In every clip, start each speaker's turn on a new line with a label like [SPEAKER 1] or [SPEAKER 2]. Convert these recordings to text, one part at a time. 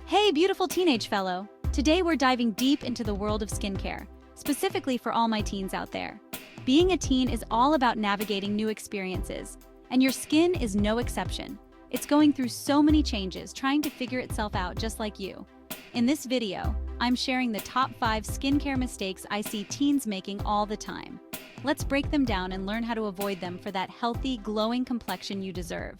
[SPEAKER 1] Hey, beautiful teenage fellow! Today we're diving deep into the world of skincare, specifically for all my teens out there. Being a teen is all about navigating new experiences, and your skin is no exception. It's going through so many changes, trying to figure itself out just like you. In this video, I'm sharing the top 5 skincare mistakes I see teens making all the time. Let's break them down and learn how to avoid them for that healthy, glowing complexion you deserve.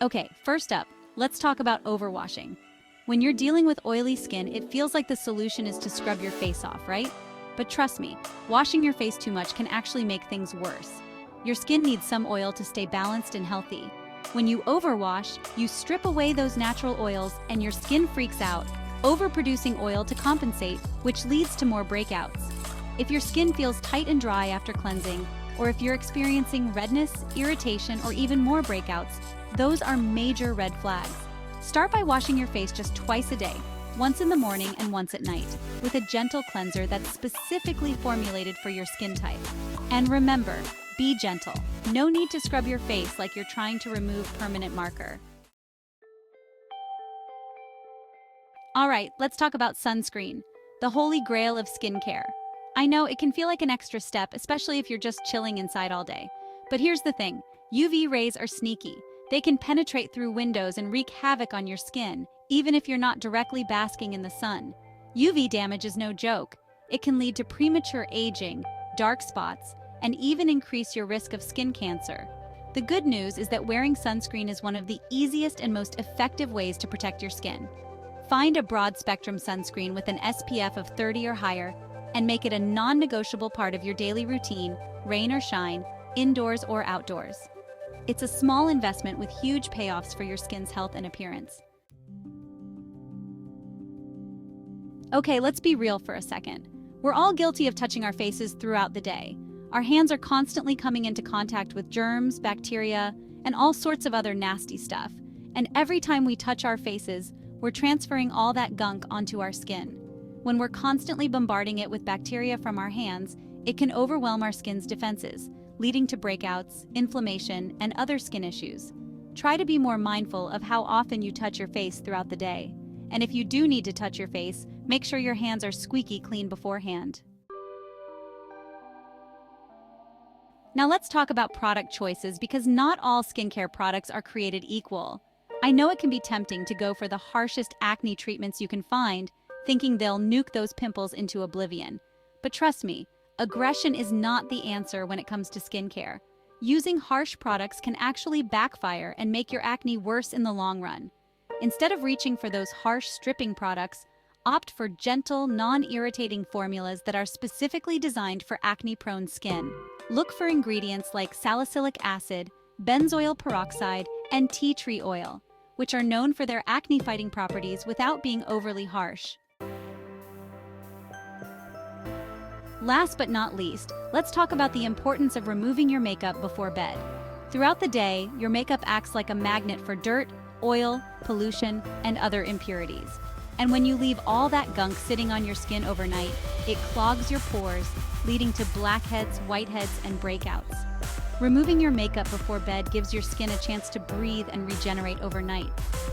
[SPEAKER 1] Okay, first up, let's talk about overwashing. When you're dealing with oily skin, it feels like the solution is to scrub your face off, right? But trust me, washing your face too much can actually make things worse. Your skin needs some oil to stay balanced and healthy. When you overwash, you strip away those natural oils and your skin freaks out, overproducing oil to compensate, which leads to more breakouts. If your skin feels tight and dry after cleansing, or if you're experiencing redness, irritation, or even more breakouts, those are major red flags. Start by washing your face just twice a day, once in the morning and once at night, with a gentle cleanser that's specifically formulated for your skin type. And remember, be gentle. No need to scrub your face like you're trying to remove permanent marker. Alright, let's talk about sunscreen, the holy grail of skincare. I know it can feel like an extra step, especially if you're just chilling inside all day. But here's the thing, UV rays are sneaky. They can penetrate through windows and wreak havoc on your skin, even if you're not directly basking in the sun. UV damage is no joke. It can lead to premature aging, dark spots, and even increase your risk of skin cancer. The good news is that wearing sunscreen is one of the easiest and most effective ways to protect your skin. Find a broad-spectrum sunscreen with an SPF of 30 or higher, and make it a non-negotiable part of your daily routine, rain or shine, indoors or outdoors. It's a small investment with huge payoffs for your skin's health and appearance. Okay, let's be real for a second. We're all guilty of touching our faces throughout the day. Our hands are constantly coming into contact with germs, bacteria, and all sorts of other nasty stuff. And every time we touch our faces, we're transferring all that gunk onto our skin. When we're constantly bombarding it with bacteria from our hands, it can overwhelm our skin's defenses, leading to breakouts, inflammation, and other skin issues. Try to be more mindful of how often you touch your face throughout the day. And if you do need to touch your face, make sure your hands are squeaky clean beforehand. Now let's talk about product choices, because not all skincare products are created equal. I know it can be tempting to go for the harshest acne treatments you can find, thinking they'll nuke those pimples into oblivion. But trust me, aggression is not the answer when it comes to skincare. Using harsh products can actually backfire and make your acne worse in the long run. Instead of reaching for those harsh stripping products, opt for gentle, non-irritating formulas that are specifically designed for acne-prone skin. Look for ingredients like salicylic acid, benzoyl peroxide, and tea tree oil, which are known for their acne-fighting properties without being overly harsh. Last but not least, let's talk about the importance of removing your makeup before bed. Throughout the day, your makeup acts like a magnet for dirt, oil, pollution, and other impurities. And when you leave all that gunk sitting on your skin overnight, it clogs your pores, leading to blackheads, whiteheads, and breakouts. Removing your makeup before bed gives your skin a chance to breathe and regenerate overnight.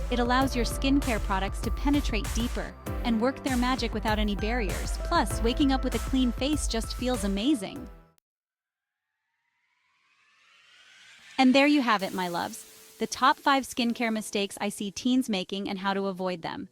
[SPEAKER 1] It allows your skincare products to penetrate deeper and work their magic without any barriers. Plus, waking up with a clean face just feels amazing. And there you have it, my loves. The top 5 skincare mistakes I see teens making and how to avoid them.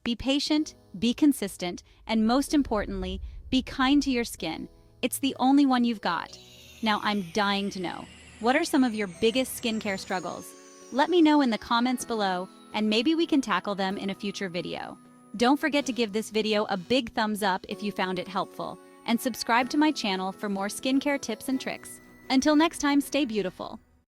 [SPEAKER 1] Be patient, be consistent, and most importantly, be kind to your skin. It's the only one you've got. Now I'm dying to know, what are some of your biggest skincare struggles? Let me know in the comments below, and maybe we can tackle them in a future video. Don't forget to give this video a big thumbs up if you found it helpful, and subscribe to my channel for more skincare tips and tricks. Until next time, stay beautiful.